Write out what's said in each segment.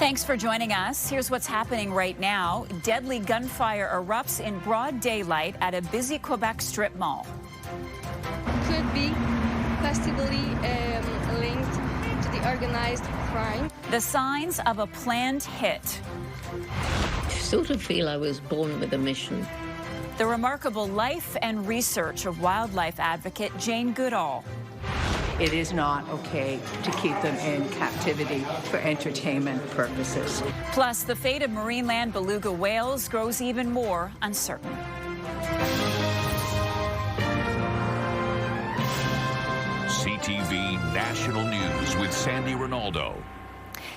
Thanks for joining us. Here's what's happening right now. Deadly gunfire erupts in broad daylight at a busy Quebec strip mall. Could be possibly linked to the organized crime. The signs of a planned hit. I sort of feel I was born with a mission. The remarkable life and research of wildlife advocate Jane Goodall. It is not okay to keep them in captivity for entertainment purposes. Plus, the fate of Marineland beluga whales grows even more uncertain. CTV National News with Sandy Ronaldo.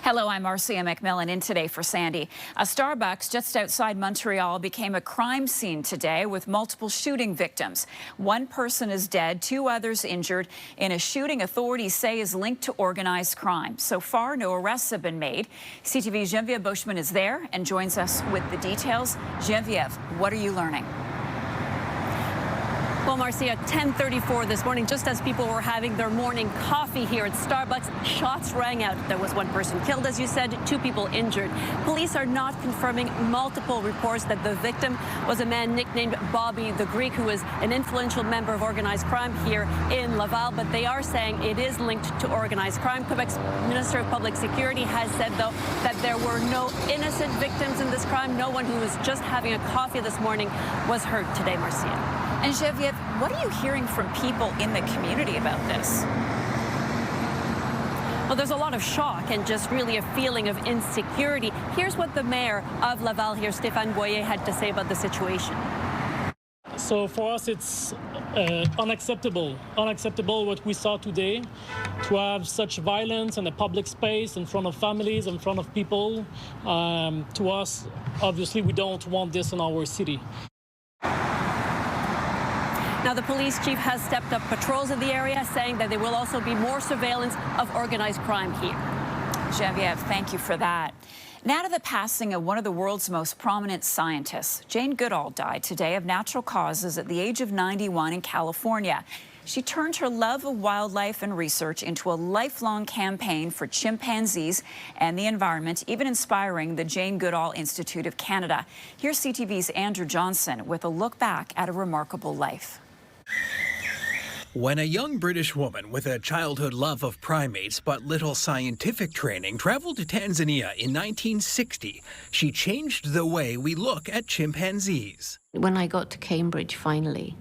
Hello, I'm Marcia McMillan in today for Sandy. A Starbucks just outside Montreal became a crime scene today with multiple shooting victims. One person is dead, 2 others injured in a shooting authorities say is linked to organized crime. So far, no arrests have been made. CTV's Geneviève Bushman is there and joins us with the details. Geneviève, what are you learning? Well, Marcia, 10:34 this morning, just as people were having their morning coffee here at Starbucks, shots rang out. There was 1 person killed, as you said, 2 people injured. Police are not confirming multiple reports that the victim was a man nicknamed Bobby the Greek, who is an influential member of organized crime here in Laval, but they are saying it is linked to organized crime. Quebec's Minister of Public Security has said, though, that there were no innocent victims in this crime. No one who was just having a coffee this morning was hurt today, Marcia. And Geneviève, what are you hearing from people in the community about this? Well, there's a lot of shock and just really a feeling of insecurity. Here's what the mayor of Laval here, Stéphane Boyer, had to say about the situation. So for us, it's unacceptable what we saw today, to have such violence in a public space, in front of families, in front of people. To us, obviously, we don't want this in our city. Now, the police chief has stepped up patrols in the area, saying that there will also be more surveillance of organized crime here. Geneviève, thank you for that. Now to the passing of one of the world's most prominent scientists. Jane Goodall died today of natural causes at the age of 91 in California. She turned her love of wildlife and research into a lifelong campaign for chimpanzees and the environment, even inspiring the Jane Goodall Institute of Canada. Here's CTV's Andrew Johnson with a look back at a remarkable life. When a young British woman with a childhood love of primates but little scientific training traveled to Tanzania in 1960, she changed the way we look at chimpanzees. When I got to Cambridge finally,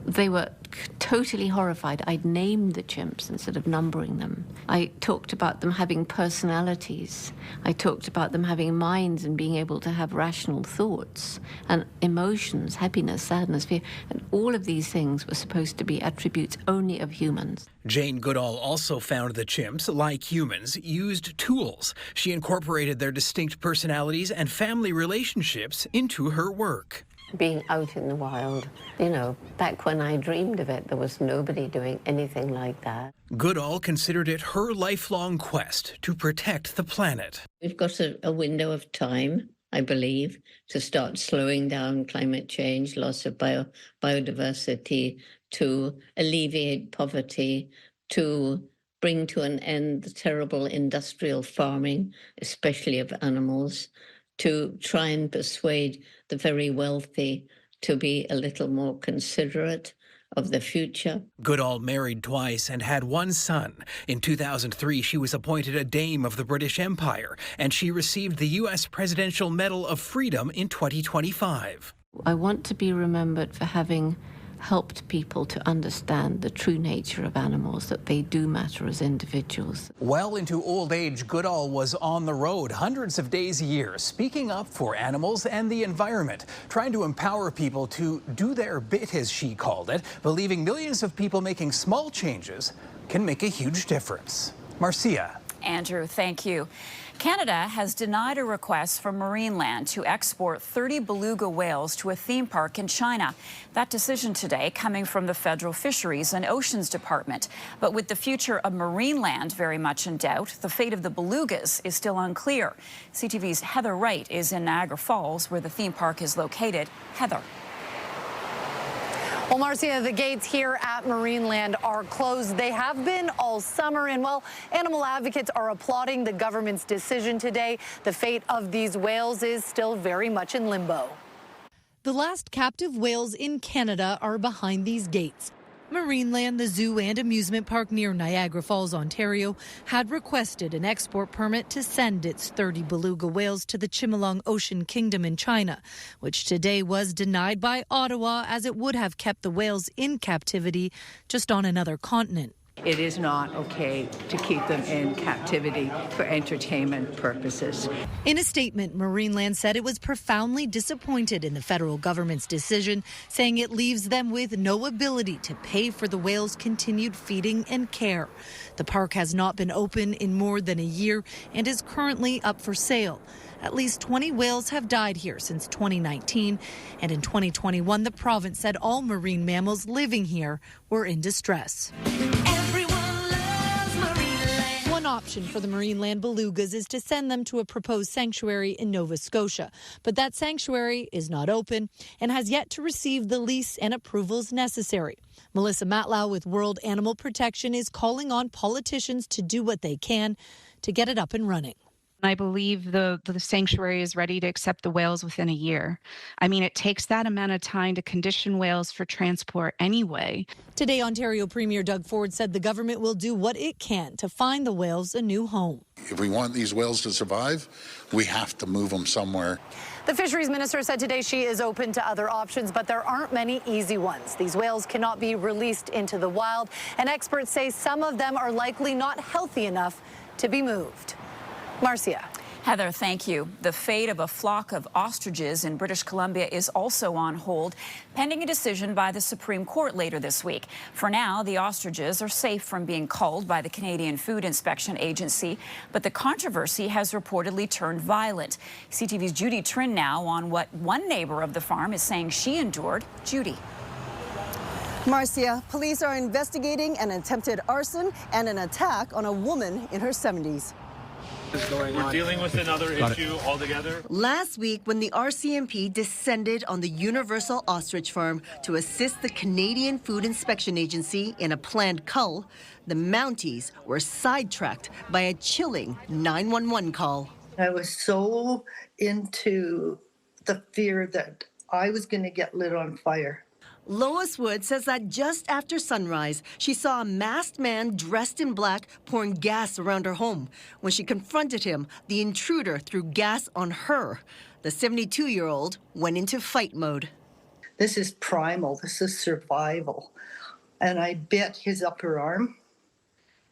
they were totally horrified. I'd named the chimps instead of numbering them. I talked about them having personalities. I talked about them having minds and being able to have rational thoughts and emotions, happiness, sadness, fear. And all of these things were supposed to be attributes only of humans. Jane Goodall also found the chimps, like humans, used tools. She incorporated their distinct personalities and family relationships into her work. Being out in the wild, you know, back when I dreamed of it, there was nobody doing anything like that. Goodall considered it her lifelong quest to protect the planet. We've got a window of time, I believe, to start slowing down climate change, loss of biodiversity, to alleviate poverty, to bring to an end the terrible industrial farming, especially of animals, to try and persuade the very wealthy to be a little more considerate of the future. Goodall married twice and had 1 son. In 2003, she was appointed a Dame of the British Empire, and she received the U.S. Presidential Medal of Freedom in 2025. I want to be remembered for having helped people to understand the true nature of animals, that they do matter as individuals. Well into old age, Goodall was on the road hundreds of days a year, speaking up for animals and the environment, trying to empower people to do their bit, as she called it, believing millions of people making small changes can make a huge difference. Marcia. Andrew, thank you. Canada has denied a request from Marineland to export 30 beluga whales to a theme park in China. That decision today coming from the Federal Fisheries and Oceans Department. But with the future of Marineland very much in doubt, the fate of the belugas is still unclear. CTV's Heather Wright is in Niagara Falls, where the theme park is located. Heather. Well, Marcia, the gates here at Marineland are closed. They have been all summer, and while animal advocates are applauding the government's decision today, the fate of these whales is still very much in limbo. The last captive whales in Canada are behind these gates. Marineland, the zoo and amusement park near Niagara Falls, Ontario, had requested an export permit to send its 30 beluga whales to the Chimelong Ocean Kingdom in China, which today was denied by Ottawa as it would have kept the whales in captivity just on another continent. It is not okay to keep them in captivity for entertainment purposes. In a statement, Marineland said it was profoundly disappointed in the federal government's decision, saying it leaves them with no ability to pay for the whales' continued feeding and care. The park has not been open in more than a year and is currently up for sale. At least 20 whales have died here since 2019, and in 2021, the province said all marine mammals living here were in distress. One option for the Marineland belugas is to send them to a proposed sanctuary in Nova Scotia. But that sanctuary is not open and has yet to receive the lease and approvals necessary. Melissa Matlow with World Animal Protection is calling on politicians to do what they can to get it up and running. I believe the sanctuary is ready to accept the whales within a year. I mean, it takes that amount of time to condition whales for transport anyway. Today, Ontario Premier Doug Ford said the government will do what it can to find the whales a new home. If we want these whales to survive, we have to move them somewhere. The fisheries minister said today she is open to other options, but there aren't many easy ones. These whales cannot be released into the wild, and experts say some of them are likely not healthy enough to be moved. Marcia. Heather, thank you. The fate of a flock of ostriches in British Columbia is also on hold, pending a decision by the Supreme Court later this week. For now, the ostriches are safe from being culled by the Canadian Food Inspection Agency, but the controversy has reportedly turned violent. CTV's Judy Trin now on what one neighbor of the farm is saying she endured. Judy. Marcia, police are investigating an attempted arson and an attack on a woman in her 70s. We're dealing with another issue altogether. Last week, when the RCMP descended on the Universal Ostrich Farm to assist the Canadian Food Inspection Agency in a planned cull, the Mounties were sidetracked by a chilling 911 call. I was so into the fear that I was going to get lit on fire. Lois Wood says that just after sunrise, she saw a masked man dressed in black pouring gas around her home. When she confronted him, the intruder threw gas on her. The 72-year-old went into fight mode. This is primal. This is survival. And I bit his upper arm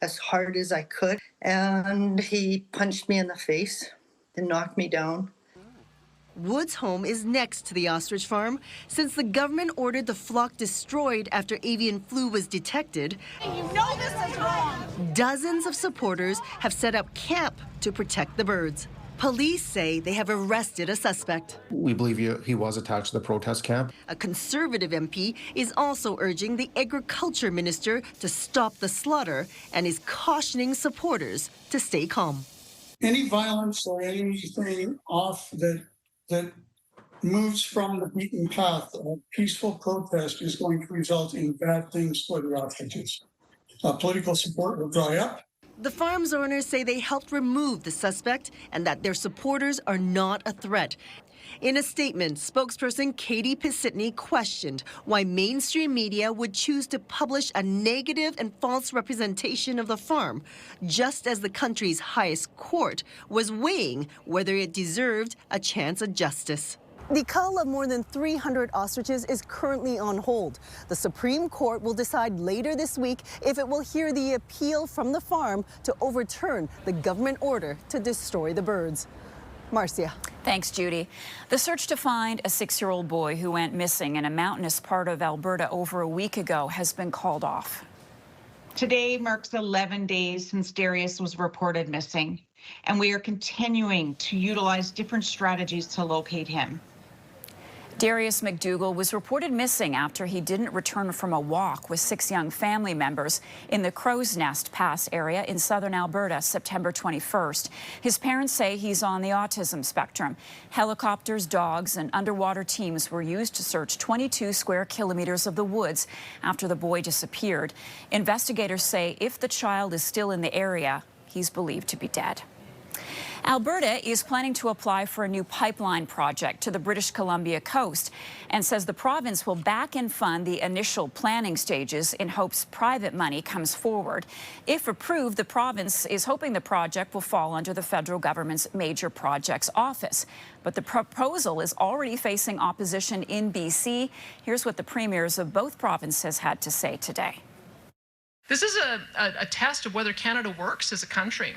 as hard as I could, and he punched me in the face and knocked me down. Wood's home is next to the ostrich farm. Since the government ordered the flock destroyed after avian flu was detected, you know this is wrong. Dozens of supporters have set up camp to protect the birds. Police say they have arrested a suspect. We believe he was attached to the protest camp. A Conservative MP is also urging the Agriculture Minister to stop the slaughter and is cautioning supporters to stay calm. Any violence or anything off that moves from the beaten path of peaceful protest is going to result in bad things for the ostriches. Political support will dry up. The farm's owners say they helped remove the suspect and that their supporters are not a threat. In a statement, spokesperson Katie Pisitny questioned why mainstream media would choose to publish a negative and false representation of the farm, just as the country's highest court was weighing whether it deserved a chance at justice. The cull of more than 300 ostriches is currently on hold. The Supreme Court will decide later this week if it will hear the appeal from the farm to overturn the government order to destroy the birds. Marcia. Thanks, Judy. The search to find a 6-year-old boy who went missing in a mountainous part of Alberta over a week ago has been called off. Today marks 11 days since Darius was reported missing, and we are continuing to utilize different strategies to locate him. Darius McDougall was reported missing after he didn't return from a walk with 6 young family members in the Crow's Nest Pass area in southern Alberta, September 21st. His parents say he's on the autism spectrum. Helicopters, dogs, and underwater teams were used to search 22 square kilometers of the woods after the boy disappeared. Investigators say if the child is still in the area, he's believed to be dead. Alberta is planning to apply for a new pipeline project to the British Columbia coast and says the province will back and fund the initial planning stages in hopes private money comes forward. If approved, the province is hoping the project will fall under the federal government's Major Projects Office. But the proposal is already facing opposition in BC. Here's what the premiers of both provinces had to say today. This is a test of whether Canada works as a country.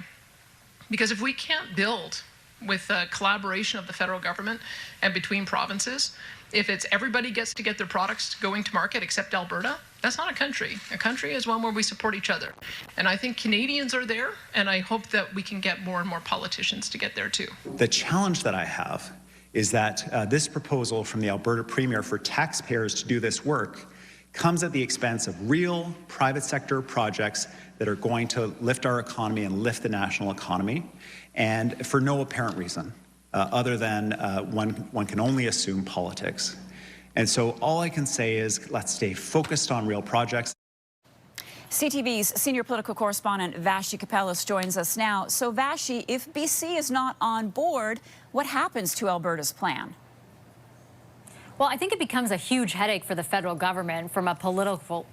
Because if we can't build with collaboration of the federal government and between provinces, if it's everybody gets to get their products going to market except Alberta, that's not a country. A country is one where we support each other. And I think Canadians are there, and I hope that we can get more and more politicians to get there too. The challenge that I have is that this proposal from the Alberta Premier for taxpayers to do this work comes at the expense of real private sector projects that are going to lift our economy and lift the national economy, and for no apparent reason other than one can only assume politics. And so all I can say is let's stay focused on real projects. CTV's senior political correspondent Vashi Kapelas joins us now. So Vashi, if BC is not on board, what happens to Alberta's plan? Well, I think it becomes a huge headache for the federal government from a political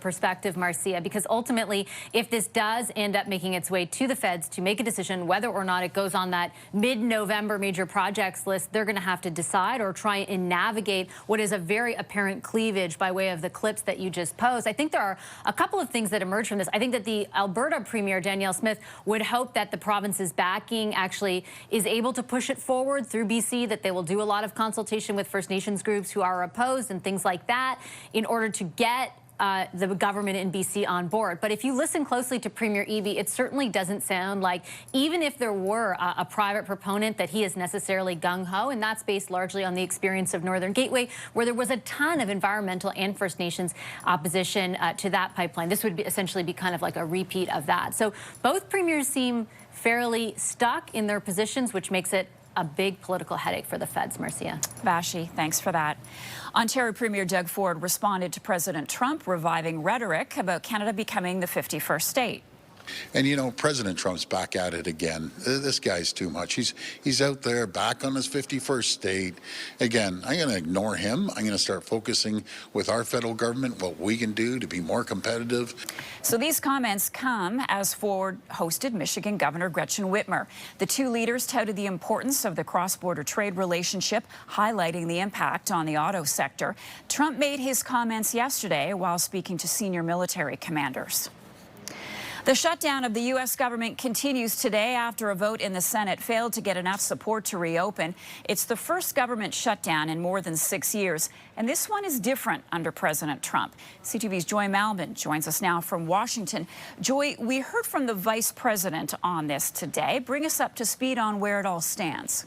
perspective, Marcia, because ultimately, if this does end up making its way to the feds to make a decision whether or not it goes on that mid-November major projects list, they're going to have to decide or try and navigate what is a very apparent cleavage by way of the clips that you just posed. I think there are a couple of things that emerge from this. I think that the Alberta Premier, Danielle Smith, would hope that the province's backing actually is able to push it forward through BC, that they will do a lot of consultation with First Nations groups who are opposed and things like that in order to get the government in BC on board. But if you listen closely to Premier Eby, it certainly doesn't sound like, even if there were a private proponent, that he is necessarily gung-ho, and that's based largely on the experience of Northern Gateway, where there was a ton of environmental and First Nations opposition to that pipeline. This would essentially be kind of like a repeat of that. So both premiers seem fairly stuck in their positions, which makes it a big political headache for the feds, Marcia. Vashi, thanks for that. Ontario Premier Doug Ford responded to President Trump reviving rhetoric about Canada becoming the 51st state. And, you know, President Trump's back at it again. This guy's too much. He's out there back on his 51st state. Again, I'm going to ignore him. I'm going to start focusing with our federal government what we can do to be more competitive. So these comments come as Ford hosted Michigan Governor Gretchen Whitmer. The two leaders touted the importance of the cross-border trade relationship, highlighting the impact on the auto sector. Trump made his comments yesterday while speaking to senior military commanders. The shutdown of the U.S. government continues today after a vote in the Senate failed to get enough support to reopen. It's the first government shutdown in more than 6 years, and this one is different under President Trump. CTV's Joy Malman joins us now from Washington. Joy, we heard from the vice president on this today. Bring us up to speed on where it all stands.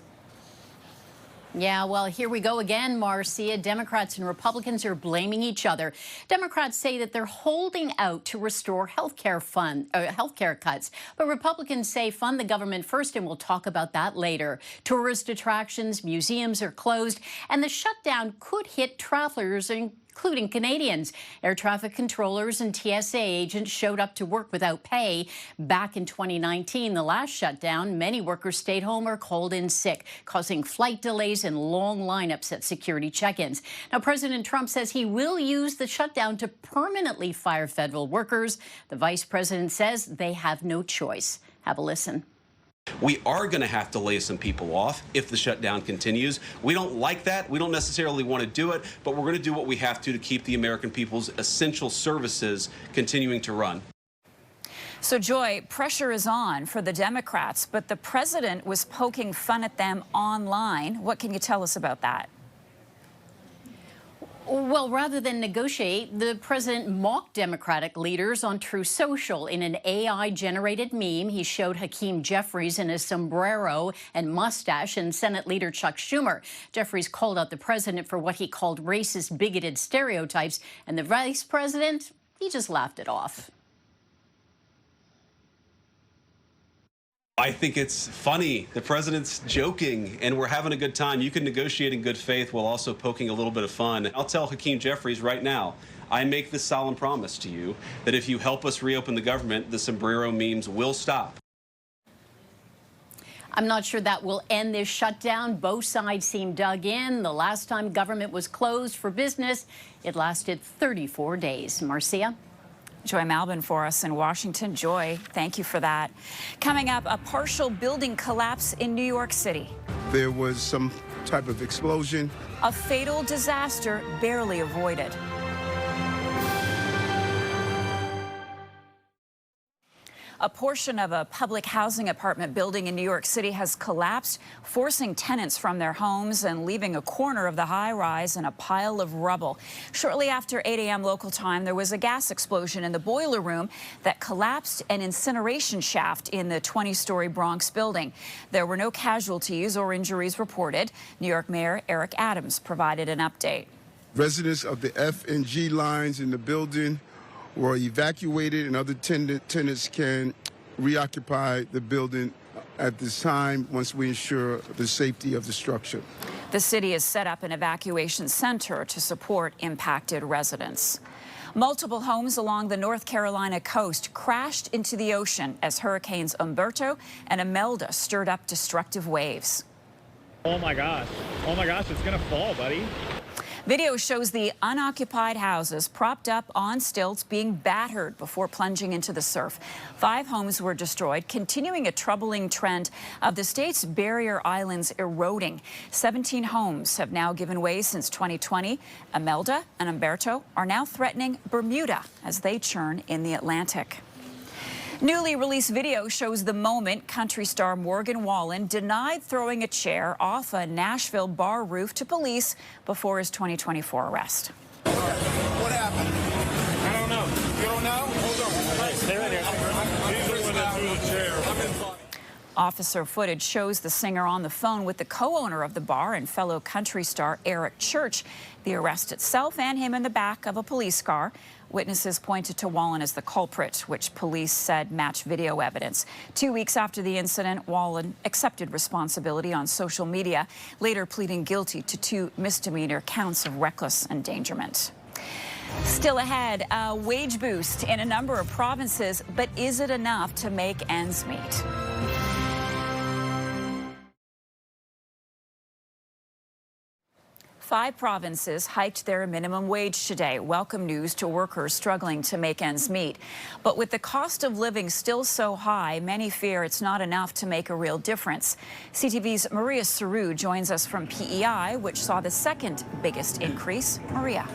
Yeah, well, here we go again, Marcia. Democrats and Republicans are blaming each other. Democrats say that they're holding out to restore healthcare cuts, but Republicans say fund the government first, and we'll talk about that later. Tourist attractions, museums are closed, and the shutdown could hit travelers, including Canadians. Air traffic controllers and TSA agents showed up to work without pay. Back in 2019, the last shutdown, many workers stayed home or called in sick, causing flight delays and long lineups at security check-ins. Now, President Trump says he will use the shutdown to permanently fire federal workers. The vice president says they have no choice. Have a listen. We are going to have to lay some people off if the shutdown continues. We don't like that. We don't necessarily want to do it, but we're going to do what we have to keep the American people's essential services continuing to run. So, Joy, pressure is on for the Democrats, but the president was poking fun at them online. What can you tell us about that? Well, rather than negotiate, the president mocked Democratic leaders on True Social. In an AI-generated meme, he showed Hakeem Jeffries in his sombrero and mustache and Senate Leader Chuck Schumer. Jeffries called out the president for what he called racist, bigoted stereotypes, and the vice president, he just laughed it off. I think it's funny. The president's joking, and we're having a good time. You can negotiate in good faith while also poking a little bit of fun. I'll tell Hakeem Jeffries right now, I make this solemn promise to you that if you help us reopen the government, the sombrero memes will stop. I'm not sure that will end this shutdown. Both sides seem dug in. The last time government was closed for business, it lasted 34 days. Marcia? Joy Malbin for us in Washington. Joy, thank you for that. Coming up, a partial building collapse in New York City. There was some type of explosion. A fatal disaster barely avoided. A portion of a public housing apartment building in New York City has collapsed, forcing tenants from their homes and leaving a corner of the high-rise in a pile of rubble. Shortly after 8 a.m. local time, there was a gas explosion in the boiler room that collapsed an incineration shaft in the 20-story Bronx building. There were no casualties or injuries reported. New York Mayor Eric Adams provided an update. Residents of the F and G lines in the building were evacuated, and other tenants can reoccupy the building at this time once we ensure the safety of the structure. The city has set up an evacuation center to support impacted residents. Multiple homes along the North Carolina coast crashed into the ocean as hurricanes Umberto and Imelda stirred up destructive waves. Oh my gosh, it's gonna fall, buddy. Video shows the unoccupied houses propped up on stilts being battered before plunging into the surf. 5 homes were destroyed, continuing a troubling trend of the state's barrier islands eroding. 17 homes have now given way since 2020. Imelda and Umberto are now threatening Bermuda as they churn in the Atlantic. Newly released video shows the moment country star Morgan Wallen denied throwing a chair off a Nashville bar roof to police before his 2024 arrest. What happened? I don't know. You don't know? Hold on. Stay right here. These are when they threw a chair. Officer footage shows the singer on the phone with the co-owner of the bar and fellow country star Eric Church. The arrest itself and him in the back of a police car. Witnesses pointed to Wallen as the culprit, which police said matched video evidence. 2 weeks after the incident, Wallen accepted responsibility on social media, later pleading guilty to 2 misdemeanor counts of reckless endangerment. Still ahead, a wage boost in a number of provinces, but is it enough to make ends meet? Five provinces hiked their minimum wage today. Welcome news to workers struggling to make ends meet. But with the cost of living still so high, many fear it's not enough to make a real difference. CTV's Maria Saru joins us from PEI, which saw the second biggest increase. Maria.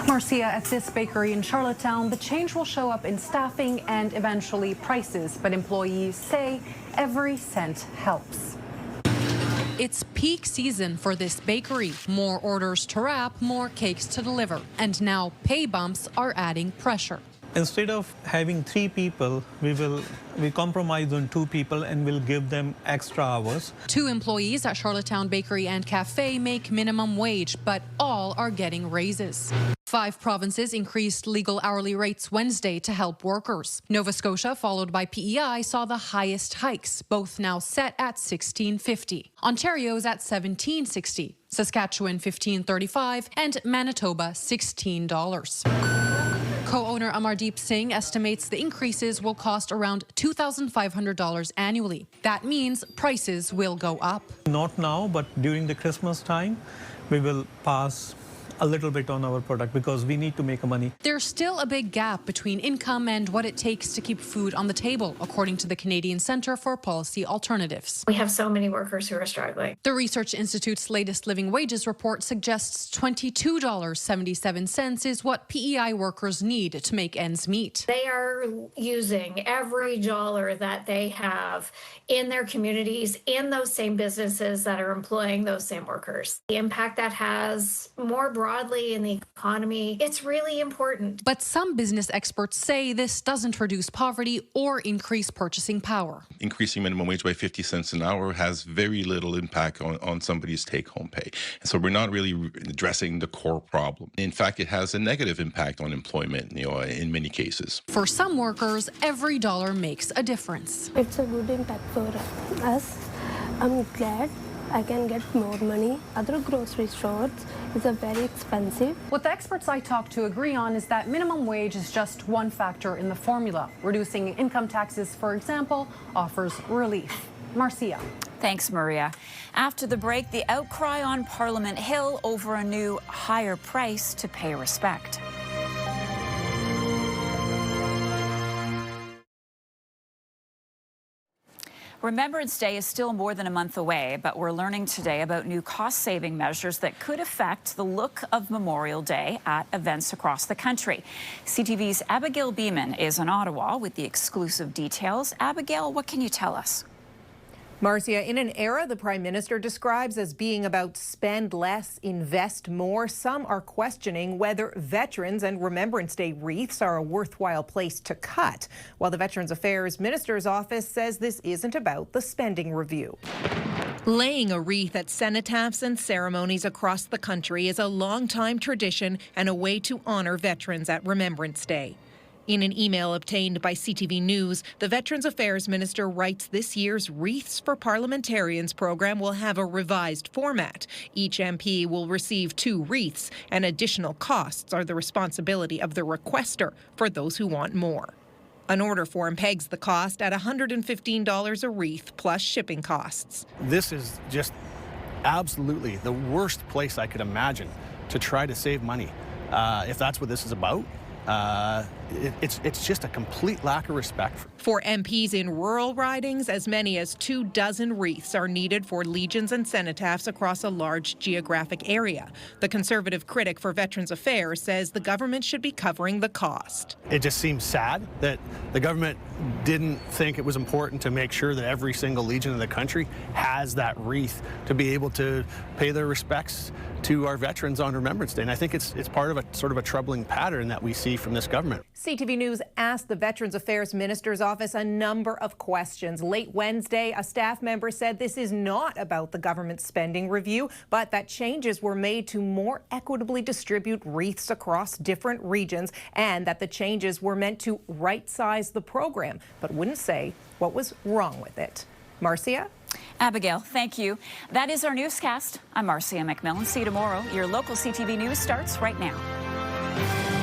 Marcia, at this bakery in Charlottetown, the change will show up in staffing and eventually prices, but employees say every cent helps. It's peak season for this bakery. More orders to wrap, more cakes to deliver. And now pay bumps are adding pressure. Instead of having 3 people, we compromise on 2 people and we'll give them extra hours. 2 employees at Charlottetown Bakery and Cafe make minimum wage, but all are getting raises. 5 provinces increased legal hourly rates Wednesday to help workers. Nova Scotia, followed by PEI, saw the highest hikes, both now set at $16.50. Ontario's at $17.60, Saskatchewan $15.35, and Manitoba $16. Co-owner Amardeep Singh estimates the increases will cost around $2,500 annually. That means prices will go up. Not now, but during the Christmas time, we will pass a little bit on our product because we need to make money. There's still a big gap between income and what it takes to keep food on the table, according to the Canadian Centre for Policy Alternatives. We have so many workers who are struggling. The Research Institute's latest living wages report suggests $22.77 is what PEI workers need to make ends meet. They are using every dollar that they have in their communities, in those same businesses that are employing those same workers. The impact that has more broadly in the economy, it's really important. But some business experts say this doesn't reduce poverty or increase purchasing power. Increasing minimum wage by 50 cents an hour has very little impact on somebody's take-home pay. And so we're not really addressing the core problem. In fact, it has a negative impact on employment, in many cases. For some workers, every dollar makes a difference. It's a good impact for us. I'm glad I can get more money. Other grocery stores is very expensive. What the experts I talked to agree on is that minimum wage is just one factor in the formula. Reducing income taxes, for example, offers relief. Marcia. Thanks, Maria. After the break, the outcry on Parliament Hill over a new higher price to pay respect. Remembrance Day is still more than a month away, but we're learning today about new cost-saving measures that could affect the look of Memorial Day at events across the country. CTV's Abigail Beeman is in Ottawa with the exclusive details. Abigail, what can you tell us? Marcia, in an era the Prime Minister describes as being about spend less, invest more, some are questioning whether Veterans and Remembrance Day wreaths are a worthwhile place to cut, while the Veterans Affairs Minister's office says this isn't about the spending review. Laying a wreath at cenotaphs and ceremonies across the country is a long-time tradition and a way to honor veterans at Remembrance Day. In an email obtained by CTV News, the Veterans Affairs Minister writes this year's Wreaths for Parliamentarians program will have a revised format. Each MP will receive 2 wreaths, and additional costs are the responsibility of the requester for those who want more. An order form pegs the cost at $115 a wreath plus shipping costs. This is just absolutely the worst place I could imagine to try to save money. If that's what this is about. It's just a complete lack of respect. For MPs in rural ridings, as many as 24 wreaths are needed for legions and cenotaphs across a large geographic area. The Conservative critic for Veterans Affairs says the government should be covering the cost. It just seems sad that the government didn't think it was important to make sure that every single legion in the country has that wreath to be able to pay their respects to our veterans on Remembrance Day. And I think it's part of a sort of a troubling pattern that we see from this government. CTV News asked the Veterans Affairs Minister's office a number of questions. Late Wednesday, a staff member said this is not about the government spending review, but that changes were made to more equitably distribute wreaths across different regions, and that the changes were meant to right-size the program, but wouldn't say what was wrong with it. Marcia? Abigail, thank you. That is our newscast. I'm Marcia McMillan. See you tomorrow. Your local CTV News starts right now.